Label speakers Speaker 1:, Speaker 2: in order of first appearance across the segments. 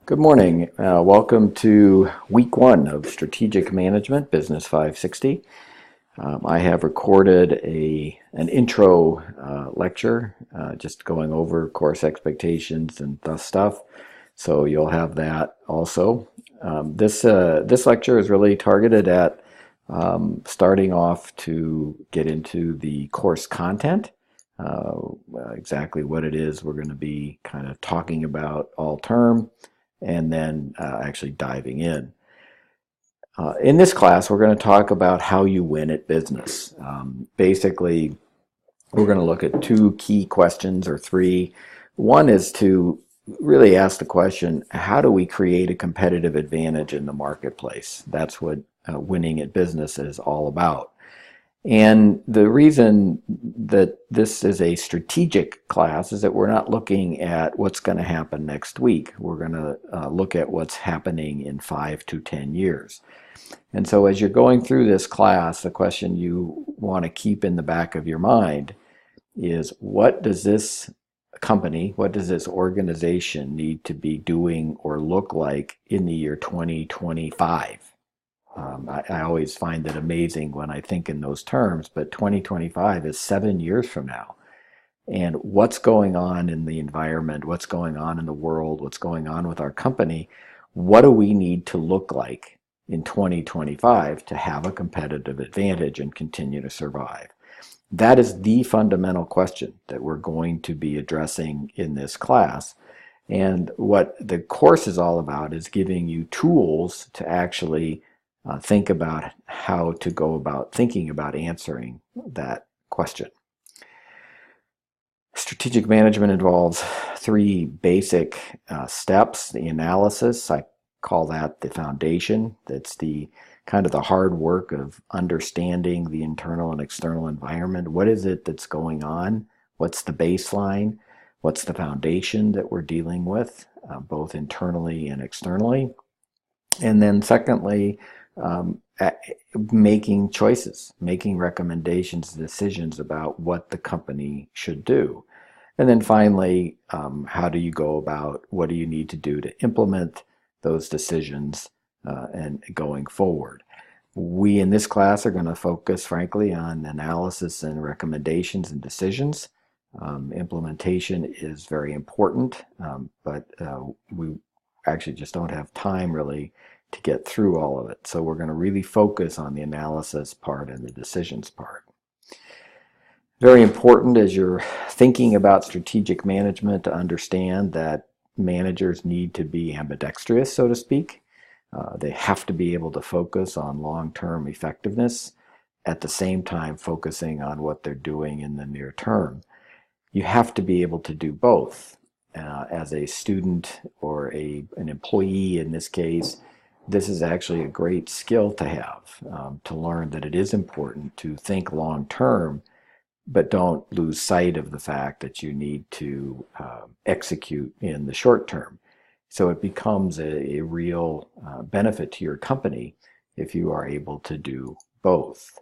Speaker 1: Good morning. Welcome to week one of Strategic Management Business 560. I have recorded an intro lecture, just going over course expectations and stuff. So you'll have that also. This lecture is really targeted at starting off to get into the course content. Uh, exactly what it is we're going to be kind of talking about all term, and then actually diving in. In this class, we're going to talk about how you win at business. Basically, we're going to look at two key questions, or three. One is to really ask the question, how do we create a competitive advantage in the marketplace? That's what winning at business is all about. And the reason that this is a strategic class is that we're not looking at what's going to happen next week. We're going to look at what's happening in 5 to 10 years. And so as you're going through this class, the question you want to keep in the back of your mind is, what does this company, what does this organization need to be doing or look like in the year 2025? I always find it amazing when I think in those terms, but 2025 is 7 years from now. And what's going on in the environment, what's going on in the world, what's going on with our company, what do we need to look like in 2025 to have a competitive advantage and continue to survive? That is the fundamental question that we're going to be addressing in this class. And what the course is all about is giving you tools to actually think about how to go about thinking about answering that question. Strategic management involves three basic steps. The analysis, I call that the foundation. That's the kind of the hard work of understanding the internal and external environment. What is it that's going on? What's the baseline? What's the foundation that we're dealing with, both internally and externally? And then secondly, making choices, making recommendations, decisions about what the company should do. And then finally, how do you go about, what do you need to do to implement those decisions and going forward? We in this class are going to focus, frankly, on analysis and recommendations and decisions. Implementation is very important, but we actually just don't have time really to get through all of it. So we're going to really focus on the analysis part and the decisions part. Very important as you're thinking about strategic management to understand that managers need to be ambidextrous, so to speak. They have to be able to focus on long-term effectiveness, at the same time focusing on what they're doing in the near term. You have to be able to do both. As a student or an employee in this case, this is actually a great skill to have, to learn that it is important to think long term, but don't lose sight of the fact that you need to execute in the short term. So it becomes a real benefit to your company if you are able to do both.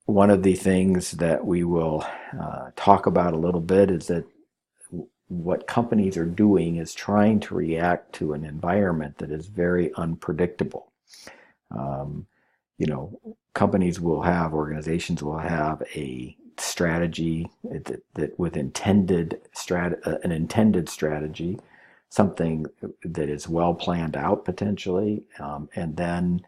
Speaker 1: One of the things that we will talk about a little bit is that what companies are doing is trying to react to an environment that is very unpredictable. Companies will have, organizations will have a strategy that with an intended strategy, something that is well planned out potentially, and then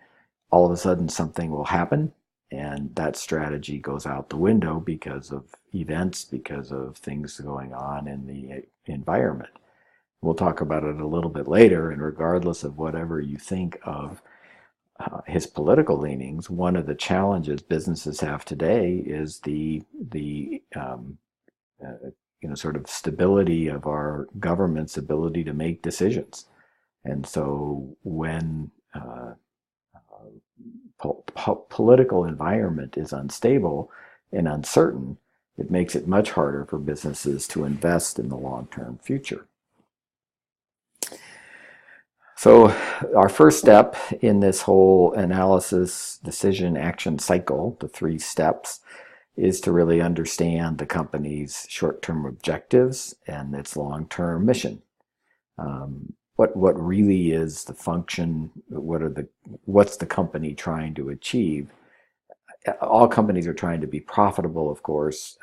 Speaker 1: all of a sudden something will happen, and that strategy goes out the window because of events, because of things going on in the environment. We'll talk about it a little bit later, and regardless of whatever you think of his political leanings, one of the challenges businesses have today is the sort of stability of our government's ability to make decisions. And so when political environment is unstable and uncertain, it makes it much harder for businesses to invest in the long-term future. So our first step in this whole analysis, decision, action cycle, the three steps, is to really understand the company's short-term objectives and its long-term mission. What really is the function? What's the company trying to achieve? All companies are trying to be profitable, of course.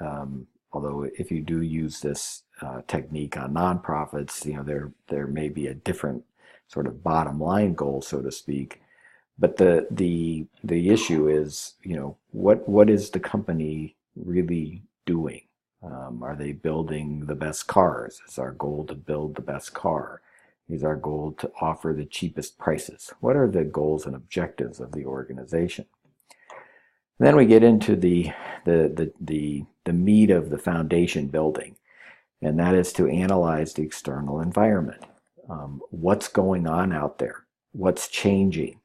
Speaker 1: Although if you do use this technique on nonprofits, there may be a different sort of bottom line goal, so to speak. But the issue is, what is the company really doing? Are they building the best cars? Is our goal to build the best car? Is our goal to offer the cheapest prices? What are the goals and objectives of the organization? Then we get into the meat of the foundation building, and that is to analyze the external environment. What's going on out there? What's changing?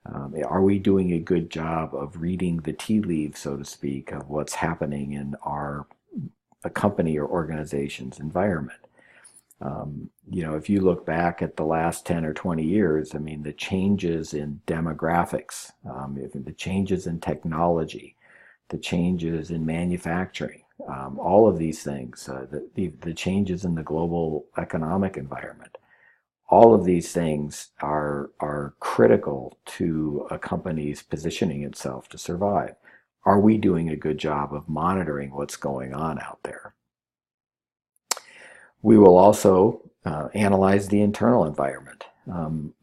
Speaker 1: Are we doing a good job of reading the tea leaves, so to speak, of what's happening in a company or organization's environment? If you look back at the last 10 or 20 years, I mean, the changes in demographics, the changes in technology, the changes in manufacturing, all of these things, the changes in the global economic environment, all of these things are critical to a company's positioning itself to survive. Are we doing a good job of monitoring what's going on out there? We will also analyze the internal environment.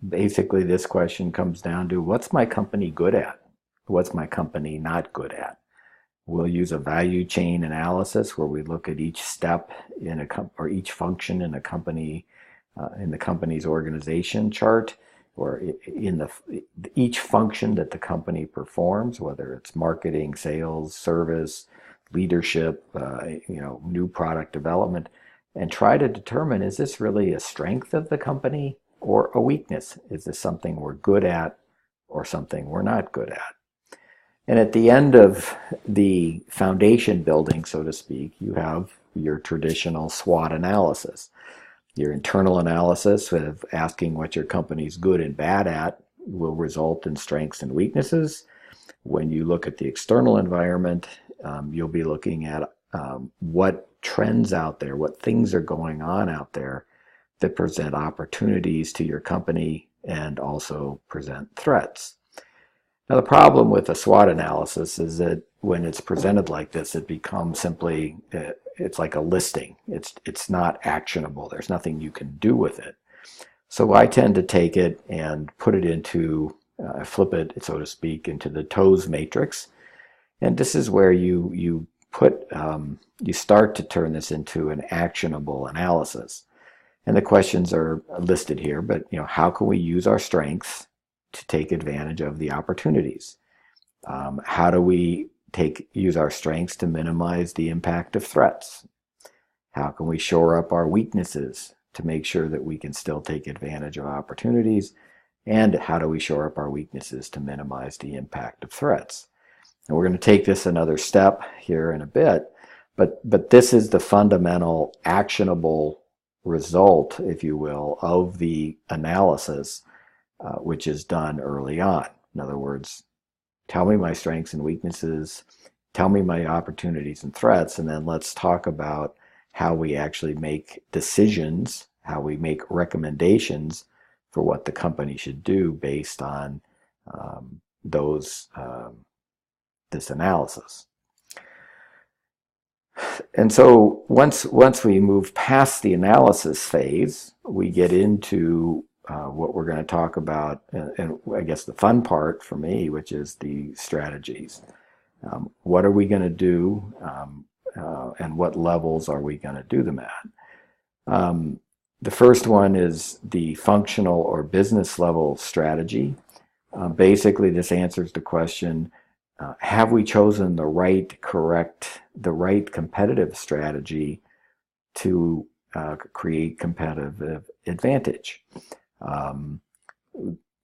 Speaker 1: Basically, this question comes down to, what's my company good at? What's my company not good at? We'll use a value chain analysis where we look at each step or each function in a company, in the company's organization chart, or in each function that the company performs, whether it's marketing, sales, service, leadership, new product development, and try to determine, is this really a strength of the company or a weakness? Is this something we're good at or something we're not good at? And at the end of the foundation building, so to speak, you have your traditional SWOT analysis. Your internal analysis of asking what your company's good and bad at will result in strengths and weaknesses. When you look at the external environment, you'll be looking at what trends out there, what things are going on out there that present opportunities to your company and also present threats. Now, the problem with a SWOT analysis is that when it's presented like this, it becomes simply, it's like a listing. It's not actionable. There's nothing you can do with it. So I tend to take it and put it into, flip it, so to speak, into the TOES matrix. And this is where you start to turn this into an actionable analysis. And the questions are listed here, but how can we use our strengths to take advantage of the opportunities? How do we use our strengths to minimize the impact of threats? How can we shore up our weaknesses to make sure that we can still take advantage of opportunities? And how do we shore up our weaknesses to minimize the impact of threats? And we're going to take this another step here in a bit, but this is the fundamental actionable result, if you will, of the analysis, which is done early on. In other words, tell me my strengths and weaknesses, tell me my opportunities and threats, and then let's talk about how we actually make decisions, how we make recommendations for what the company should do based on this analysis. And so once we move past the analysis phase, we get into what we're going to talk about, and I guess the fun part for me, which is the strategies. What are we going to do, and what levels are we going to do them at? The first one is the functional or business level strategy. Basically, this answers the question, have we chosen the right competitive strategy to create competitive advantage?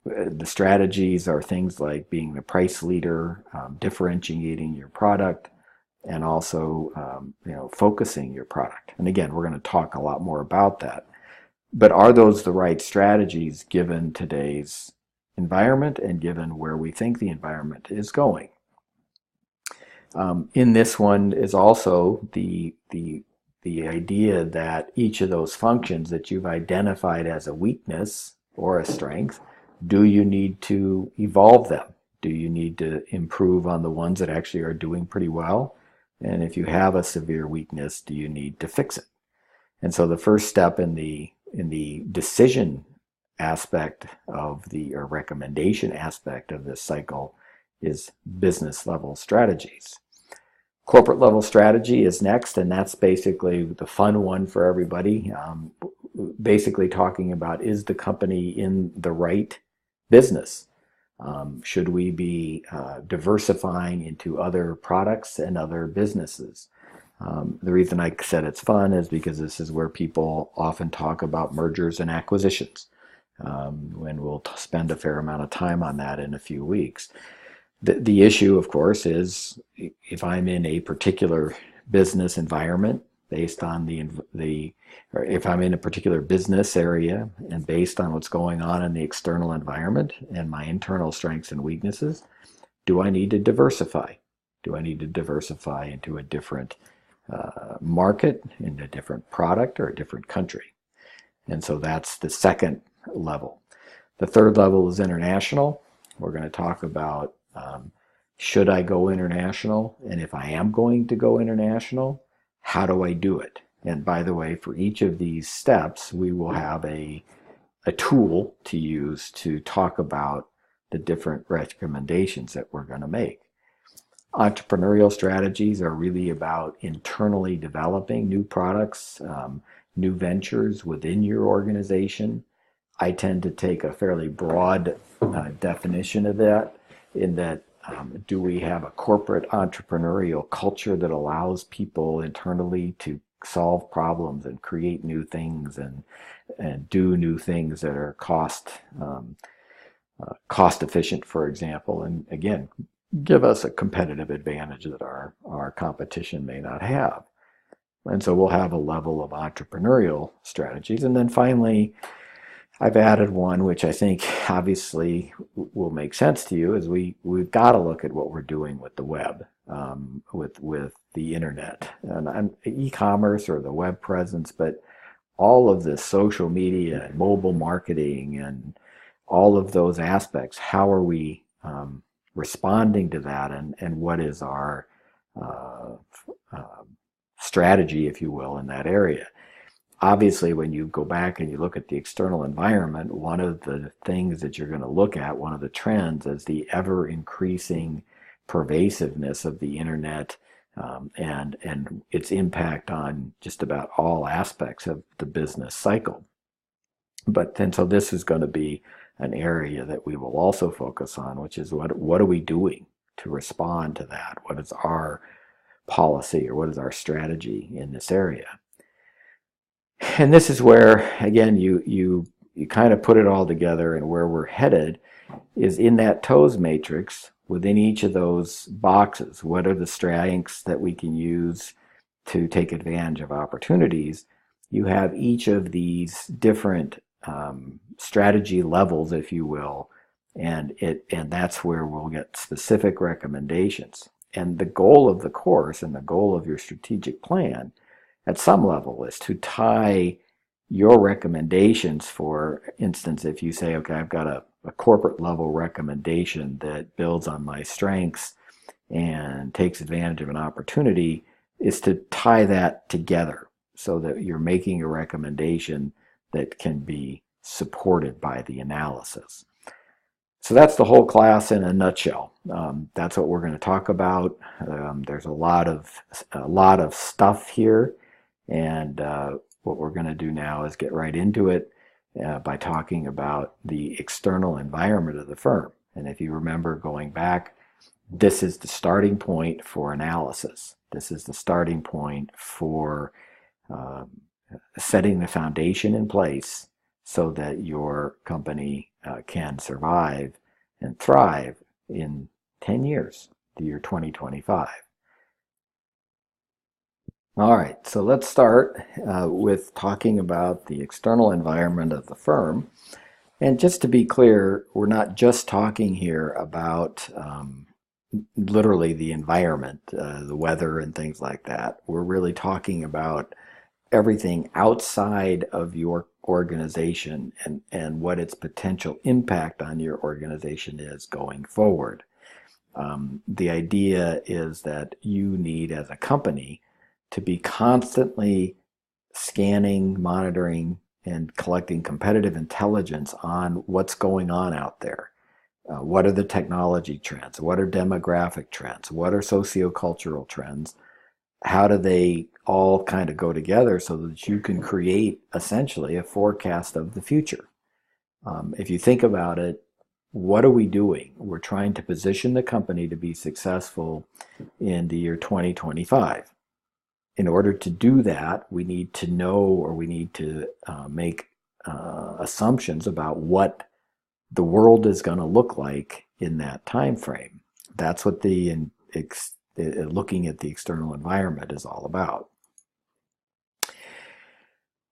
Speaker 1: The strategies are things like being the price leader, differentiating your product, and also focusing your product. And again, we're going to talk a lot more about that. But are those the right strategies given today's environment and given where we think the environment is going? In this one is also the the idea that each of those functions that you've identified as a weakness or a strength, do you need to evolve them? Do you need to improve on the ones that actually are doing pretty well? And if you have a severe weakness, do you need to fix it? And so the first step in the decision aspect of the or recommendation aspect of this cycle is business level strategies. Corporate level strategy is next, and that's basically the fun one for everybody. Basically talking about, is the company in the right business? Should we be diversifying into other products and other businesses? The reason I said it's fun is because this is where people often talk about mergers and acquisitions. And we'll spend a fair amount of time on that in a few weeks. The issue, of course, is if I'm in a particular business environment based on or if I'm in a particular business area and based on what's going on in the external environment and my internal strengths and weaknesses, do I need to diversify? Do I need to diversify into a different market, into a different product, or a different country? And so that's the second level. The third level is international. We're going to talk about should I go international? And if I am going to go international, how do I do it? And by the way, for each of these steps, we will have a tool to use to talk about the different recommendations that we're going to make. Entrepreneurial strategies are really about internally developing new products, new ventures within your organization. I tend to take a fairly broad definition of that, in that do we have a corporate entrepreneurial culture that allows people internally to solve problems and create new things and do new things that are cost efficient, for example, and again, give us a competitive advantage that our competition may not have. And so we'll have a level of entrepreneurial strategies. And then finally, I've added one which I think obviously will make sense to you, is we've got to look at what we're doing with the web, with the internet and e-commerce or the web presence, but all of the social media and mobile marketing and all of those aspects. How are we responding to that, and what is our strategy, if you will, in that area? Obviously, when you go back and you look at the external environment, one of the things that you're going to look at, one of the trends, is the ever increasing pervasiveness of the internet and its impact on just about all aspects of the business cycle. But then, so this is going to be an area that we will also focus on, which is what are we doing to respond to that? What is our policy, or what is our strategy in this area? And this is where, again, you kind of put it all together, and where we're headed is in that TOES matrix. Within each of those boxes, what are the strengths that we can use to take advantage of opportunities? You have each of these different strategy levels, if you will, and that's where we'll get specific recommendations. And the goal of the course and the goal of your strategic plan at some level is to tie your recommendations. For instance, if you say, okay, I've got a corporate level recommendation that builds on my strengths and takes advantage of an opportunity, is to tie that together so that you're making a recommendation that can be supported by the analysis. So that's the whole class in a nutshell. That's what we're going to talk about. There's a lot of stuff here, and what we're going to do now is get right into it by talking about the external environment of the firm. And if you remember going back, this is the starting point for analysis. This is the starting point for setting the foundation in place so that your company can survive and thrive in 10 years, the year 2025. All right, so let's start with talking about the external environment of the firm. And just to be clear, we're not just talking here about literally the environment, the weather and things like that. We're really talking about everything outside of your organization and what its potential impact on your organization is going forward. The idea is that you need, as a company, to be constantly scanning, monitoring, and collecting competitive intelligence on what's going on out there. What are the technology trends? What are demographic trends? What are sociocultural trends? How do they all kind of go together so that you can create essentially a forecast of the future? If you think about it, what are we doing? We're trying to position the company to be successful in the year 2025. In order to do that, we need to know, or we need to make assumptions about what the world is going to look like in that time frame. That's what the looking at the external environment is all about.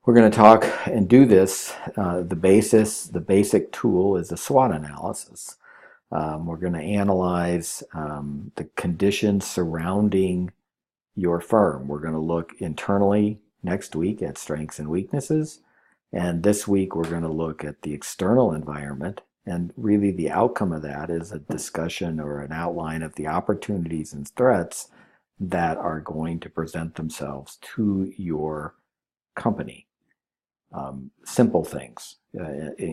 Speaker 1: We're going to talk and do this. The basic tool is a SWOT analysis. We're going to analyze the conditions surrounding your firm. We're going to look internally next week at strengths and weaknesses. And this week, we're going to look at the external environment. And really, the outcome of that is a discussion or an outline of the opportunities and threats that are going to present themselves to your company. Simple things,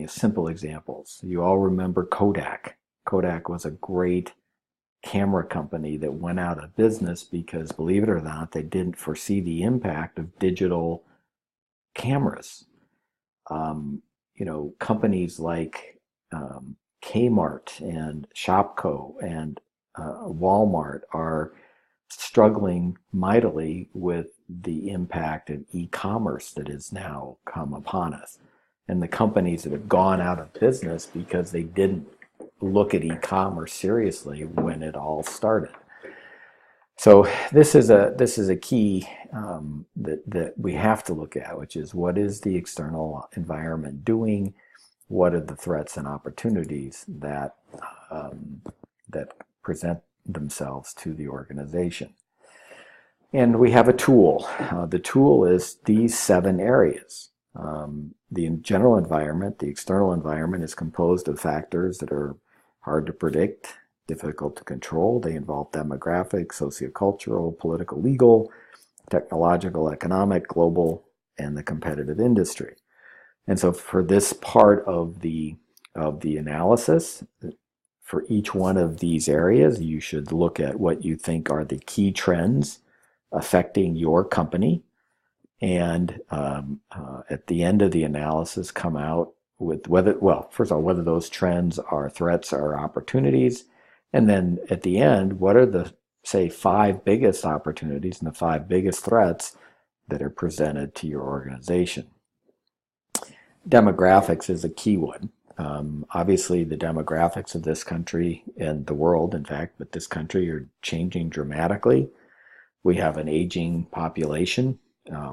Speaker 1: simple examples. You all remember Kodak. Kodak was a great camera company that went out of business because, believe it or not, they didn't foresee the impact of digital cameras. Companies like Kmart and Shopko and Walmart are struggling mightily with the impact of e-commerce that has now come upon us. And the companies that have gone out of business because they didn't look at e-commerce seriously when it all started. So this is a key that we have to look at, which is, what is the external environment doing? What are the threats and opportunities that present themselves to the organization? And we have a tool. The tool is these 7 areas. The general environment, the external environment, is composed of factors that are hard to predict, difficult to control. They involve demographic, sociocultural, political, legal, technological, economic, global, and the competitive industry. And so for this part of the analysis, for each one of these areas, you should look at what you think are the key trends affecting your company, and at the end of the analysis, come out with whether those trends are threats or opportunities, and then at the end, what are the, say, 5 biggest opportunities and the 5 biggest threats that are presented to your organization. Demographics is a key one. Obviously, the demographics of this country and the world, in fact, but this country, are changing dramatically. We have an aging population.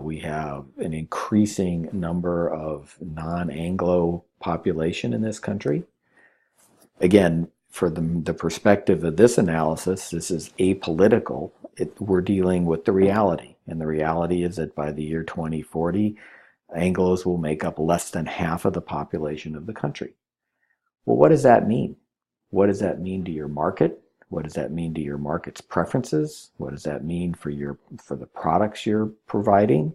Speaker 1: We have an increasing number of non-Anglo population in this country. Again, for the perspective of this analysis, this is apolitical. We're dealing with the reality. And the reality is that by the year 2040, Anglos will make up less than half of the population of the country. Well, what does that mean? What does that mean to your market? What does that mean to your market's preferences? What does that mean for the products you're providing?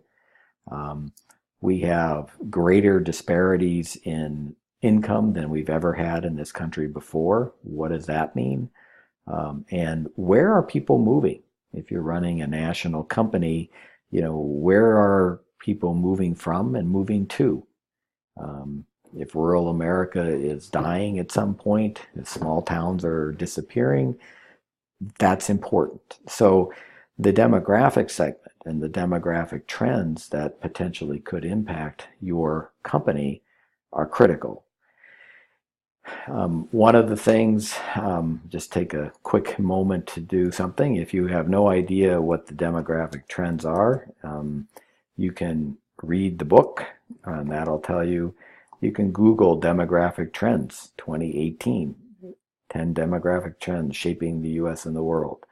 Speaker 1: We have greater disparities in income than we've ever had in this country before. What does that mean? And where are people moving? If you're running a national company, where are people moving from and moving to? If rural America is dying at some point, if small towns are disappearing, that's important. So the demographic segment and the demographic trends that potentially could impact your company are critical. One of the things, just take a quick moment to do something. If you have no idea what the demographic trends are, you can read the book, and that'll tell you. You can Google demographic trends 2018, 10 demographic trends shaping the U.S. and the world,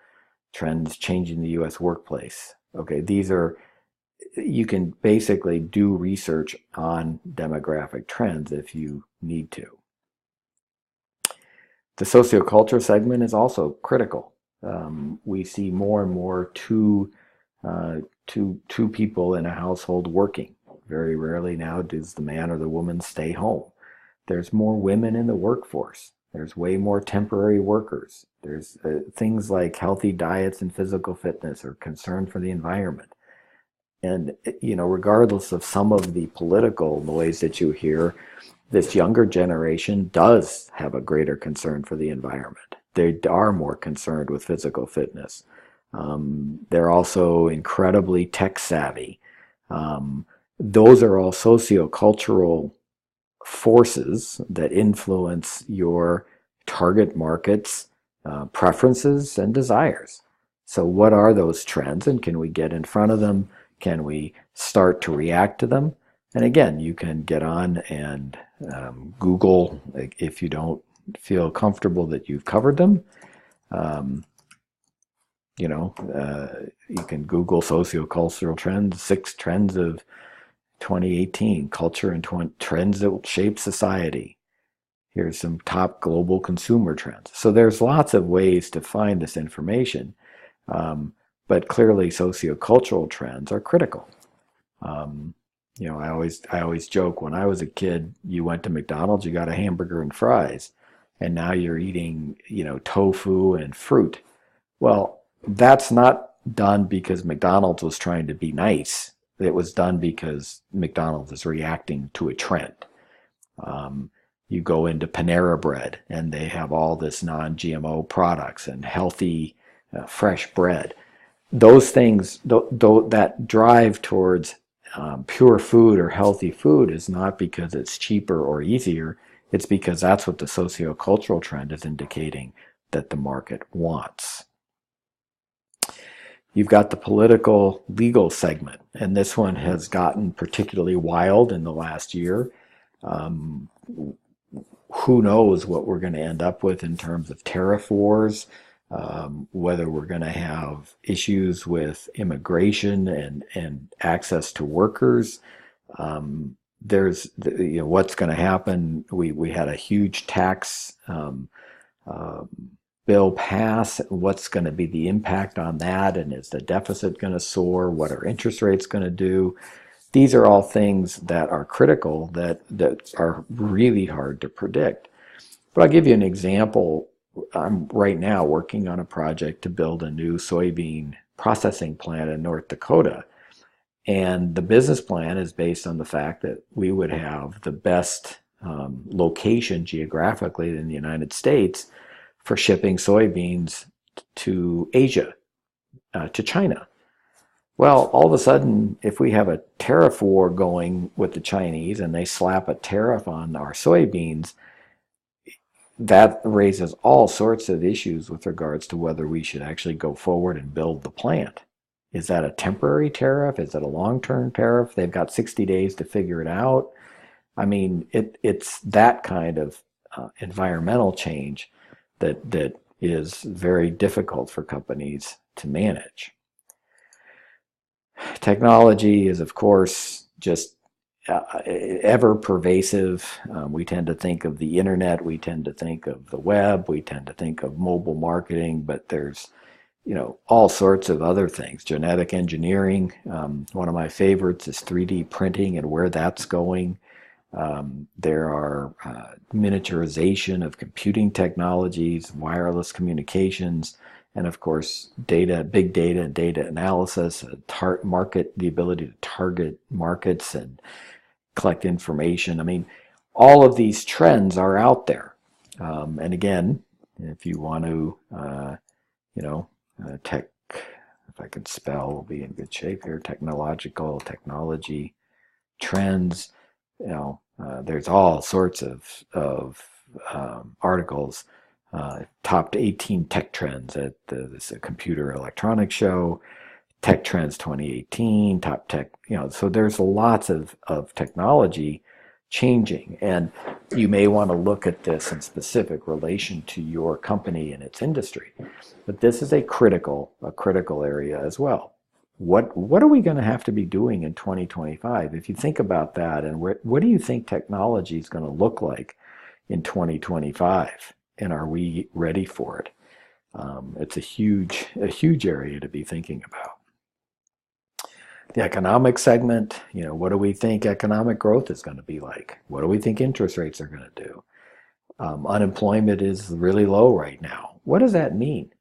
Speaker 1: trends changing the U.S. workplace. Okay, these are you can basically do research on demographic trends if you need to. The socioculture segment is also critical. We see more and more two people in a household working. Very rarely now does the man or the woman stay home. There's more women in the workforce. There's way more temporary workers. There's things like healthy diets and physical fitness or concern for the environment. And, regardless of some of the political noise that you hear, this younger generation does have a greater concern for the environment. They are more concerned with physical fitness. They're also incredibly tech savvy. Those are all sociocultural forces that influence your target market's preferences and desires. So what are those trends, and can we get in front of them? Can we start to react to them? And again, you can get on and Google, if you don't feel comfortable that you've covered them. You can Google sociocultural trends, 6 trends of 2018, culture and trends that will shape society. Here's some top global consumer trends. So there's lots of ways to find this information, but clearly sociocultural trends are critical. I always joke, when I was a kid, you went to McDonald's, you got a hamburger and fries, and now you're eating, tofu and fruit. Well, that's not done because McDonald's was trying to be nice. It was done because McDonald's is reacting to a trend. You go into Panera Bread, and they have all this non-GMO products and healthy, fresh bread. Those things, that drive towards pure food or healthy food is not because it's cheaper or easier. It's because that's what the sociocultural trend is indicating that the market wants. You've got the political legal segment, and this one has gotten particularly wild in the last year. Who knows what we're going to end up with in terms of tariff wars, whether we're going to have issues with immigration and access to workers. There's, what's going to happen. We had a huge tax bill pass. What's going to be the impact on that? And is the deficit going to soar? What are interest rates going to do? These are all things that are critical that are really hard to predict. But I'll give you an example. I'm right now working on a project to build a new soybean processing plant in North Dakota. And the business plan is based on the fact that we would have the best location geographically in the United States for shipping soybeans to Asia, to China. Well, all of a sudden, if we have a tariff war going with the Chinese and they slap a tariff on our soybeans, that raises all sorts of issues with regards to whether we should actually go forward and build the plant. Is that a temporary tariff? Is it a long-term tariff? They've got 60 days to figure it out. I mean, it's that kind of environmental change that is very difficult for companies to manage. Technology is, of course, just ever pervasive. We tend to think of the internet, we tend to think of the web, we tend to think of mobile marketing, but there's all sorts of other things. Genetic engineering, one of my favorites is 3D printing and where that's going. There are miniaturization of computing technologies, wireless communications, and of course, big data and data analysis, the ability to target markets and collect information. I mean, all of these trends are out there. And again, if you want to, if I could spell, we'll be in good shape here. Technology trends. There's all sorts of articles. Top 18 tech trends at this Computer Electronics Show, Tech Trends 2018, top tech, so there's lots of technology changing, and you may want to look at this in specific relation to your company and its industry. But this is a critical area as well. what are we going to have to be doing in 2025? If you think about that, and what do you think technology is going to look like in 2025? And are we ready for it? It's a huge area to be thinking about. The economic segment, what do we think economic growth is going to be like? What do we think interest rates are going to do? Unemployment is really low right now. What does that mean?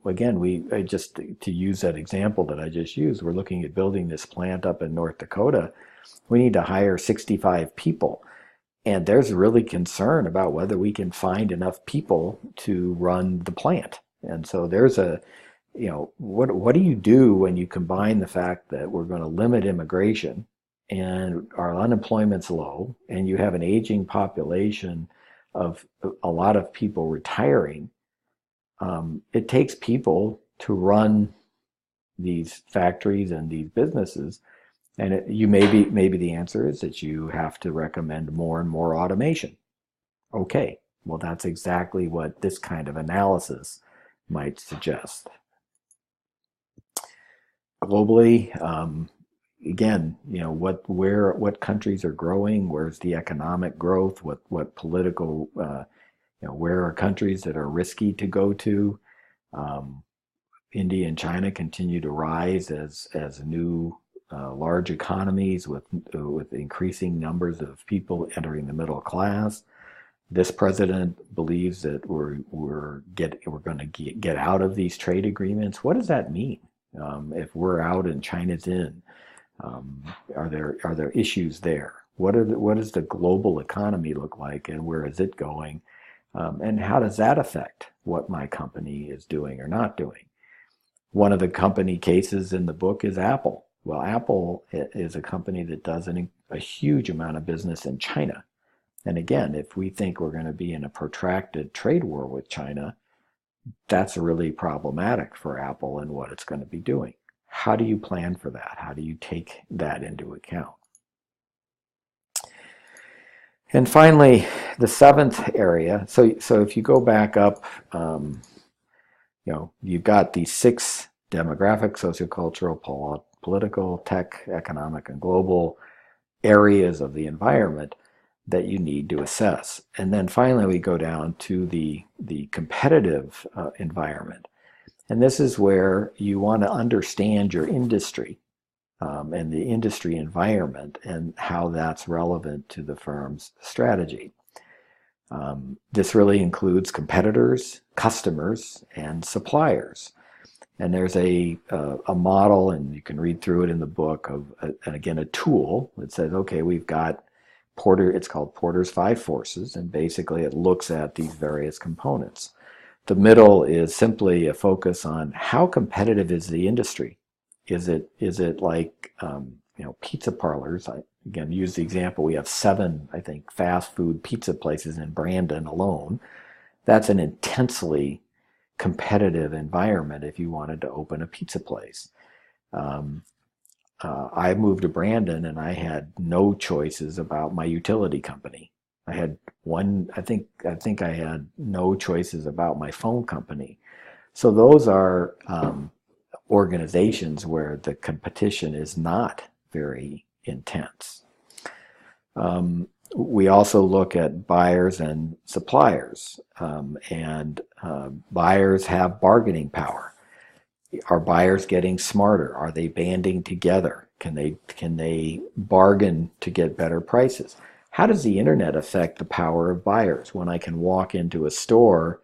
Speaker 1: Again, just to use that example that I just used, we're looking at building this plant up in North Dakota. We need to hire 65 people. And there's really concern about whether we can find enough people to run the plant. And so there's what do you do when you combine the fact that we're going to limit immigration and our unemployment's low and you have an aging population of a lot of people retiring? It takes people to run these factories and these businesses. And maybe the answer is that you have to recommend more and more automation. Okay, well, that's exactly what this kind of analysis might suggest. Globally, again, what countries are growing? Where's the economic growth? What political? Where are countries that are risky to go to? India and China continue to rise as new large economies with increasing numbers of people entering the middle class. This president believes that we're going to get out of these trade agreements. What does that mean? If we're out and China's in, are there issues there? What does the global economy look like, and where is it going? And how does that affect what my company is doing or not doing? One of the company cases in the book is Apple. Well, Apple is a company that does a huge amount of business in China. And again, if we think we're going to be in a protracted trade war with China, that's really problematic for Apple and what it's going to be doing. How do you plan for that? How do you take that into account? And finally, the seventh area. So if you go back up, you've got these 6 demographic, sociocultural, political, tech, economic, and global areas of the environment that you need to assess. And then finally, we go down to the competitive environment. And this is where you want to understand your industry and the industry environment and how that's relevant to the firm's strategy. This really includes competitors, customers, and suppliers. And there's a model, and you can read through it in the book, of, and again, a tool that says, okay, we've got it's called Porter's 5 Forces, and basically it looks at these various components. The middle is simply a focus on how competitive is the industry. Is it like pizza parlors? I again use the example, we have 7, I think, fast food pizza places in Brandon alone. That's an intensely competitive environment if you wanted to open a pizza place. I moved to Brandon and I had no choices about my utility company. I had I think I had no choices about my phone company. So those are organizations where the competition is not very intense. We also look at buyers and suppliers, and buyers have bargaining power. Are buyers getting smarter? Are they banding together? Can they bargain to get better prices? How does the internet affect the power of buyers? When I can walk into a store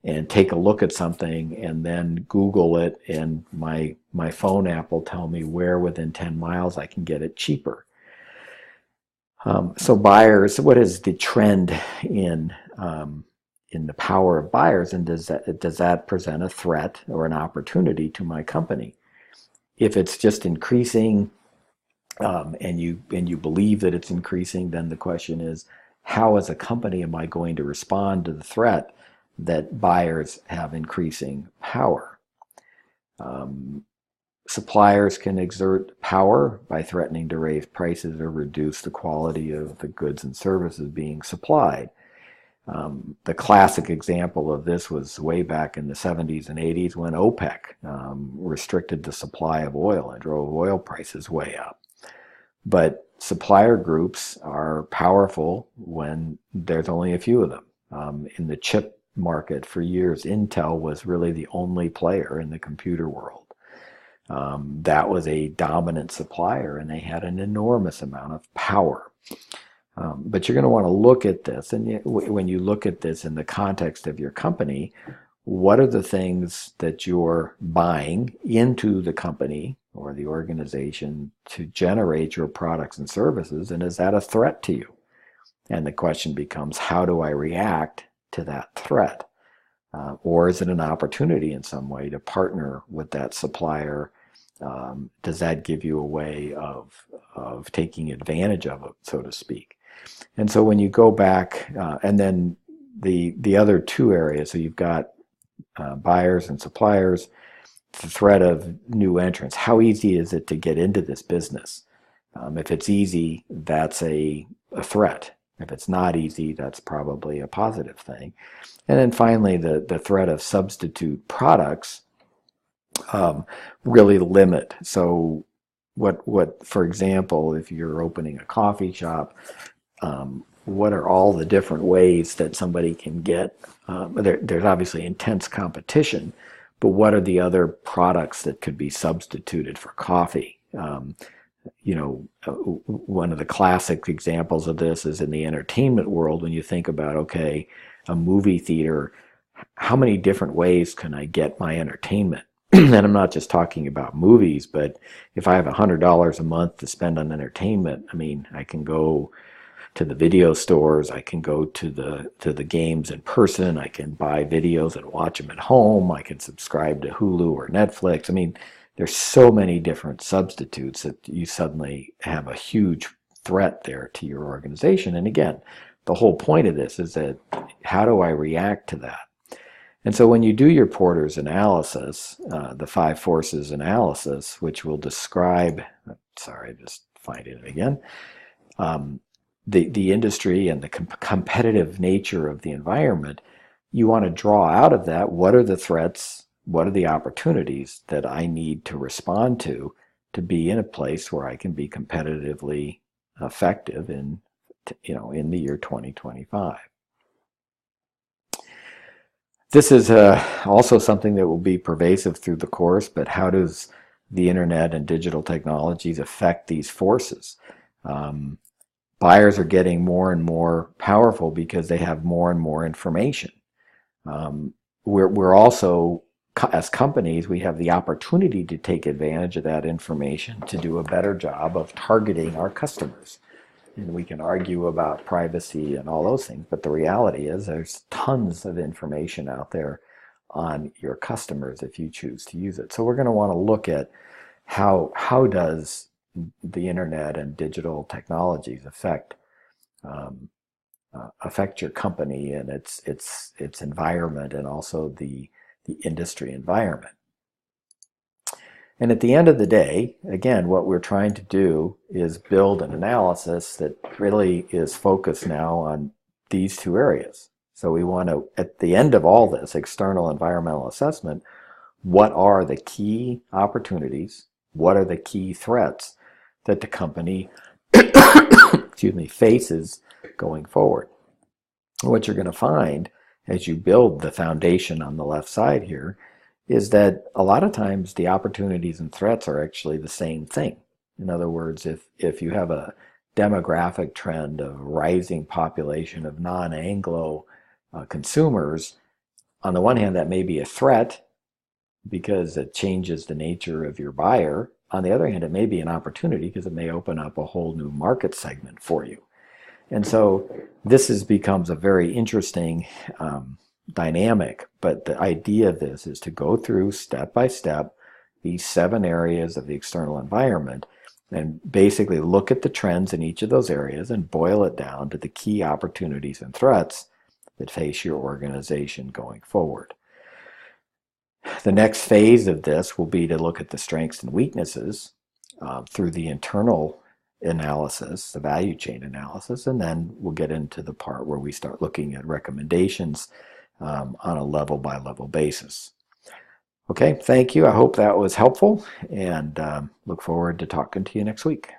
Speaker 1: and take a look at something and then Google it, and my phone app will tell me where within 10 miles I can get it cheaper. So buyers, what is the trend in the power of buyers, and does that present a threat or an opportunity to my company? If it's just increasing, and you believe that it's increasing, then the question is, how as a company am I going to respond to the threat that buyers have increasing power? Suppliers can exert power by threatening to raise prices or reduce the quality of the goods and services being supplied. The classic example of this was way back in the 70s and 80s when OPEC restricted the supply of oil and drove oil prices way up. But supplier groups are powerful when there's only a few of them. In the chip market for years, Intel was really the only player in the computer world. That was a dominant supplier, and they had an enormous amount of power. But you're going to want to look at this, and when you look at this in the context of your company, what are the things that you're buying into the company or the organization to generate your products and services, and is that a threat to you? And the question becomes, how do I react to that threat? Or is it an opportunity in some way to partner with that supplier? Does that give you a way of taking advantage of it, so to speak? And so when you go back, and then the other two areas, so you've got buyers and suppliers, the threat of new entrants. How easy is it to get into this business? If it's easy, that's a threat. If it's not easy, that's probably a positive thing. And then finally, the threat of substitute products really limit. So what, for example, if you're opening a coffee shop, what are all the different ways that somebody can get, there's obviously intense competition, but what are the other products that could be substituted for coffee? One of the classic examples of this is in the entertainment world. When you think about, okay, a movie theater, how many different ways can I get my entertainment? And I'm not just talking about movies, but if I have $100 a month to spend on entertainment, I mean, I can go to the video stores, I can go to the games in person, I can buy videos and watch them at home, I can subscribe to Hulu or Netflix. I mean, there's so many different substitutes that you suddenly have a huge threat there to your organization. And again, the whole point of this is that how do I react to that? And so when you do your Porter's analysis, the 5 forces analysis, which will describe, sorry, just finding it again, the industry and the competitive nature of the environment, you want to draw out of that, what are the threats, what are the opportunities that I need to respond to be in a place where I can be competitively effective in the year 2025. This is also something that will be pervasive through the course, but how does the internet and digital technologies affect these forces? Buyers are getting more and more powerful because they have more and more information. We're also, as companies, we have the opportunity to take advantage of that information to do a better job of targeting our customers. And we can argue about privacy and all those things, but the reality is there's tons of information out there on your customers if you choose to use it. So we're going to want to look at how does the internet and digital technologies affect your company and its environment, and also the industry environment. And at the end of the day, again, what we're trying to do is build an analysis that really is focused now on these two areas. So we want to, at the end of all this external environmental assessment, what are the key opportunities? What are the key threats that the company faces going forward? What you're going to find as you build the foundation on the left side here is that a lot of times the opportunities and threats are actually the same thing. In other words, if you have a demographic trend of rising population of non-Anglo consumers, on the one hand, that may be a threat because it changes the nature of your buyer. On the other hand, it may be an opportunity because it may open up a whole new market segment for you. And so this becomes a very interesting dynamic, but the idea of this is to go through step by step these 7 areas of the external environment and basically look at the trends in each of those areas and boil it down to the key opportunities and threats that face your organization going forward. The next phase of this will be to look at the strengths and weaknesses through the internal analysis, the value chain analysis, and then we'll get into the part where we start looking at recommendations on a level by level basis. Okay, thank you. I hope that was helpful, and look forward to talking to you next week.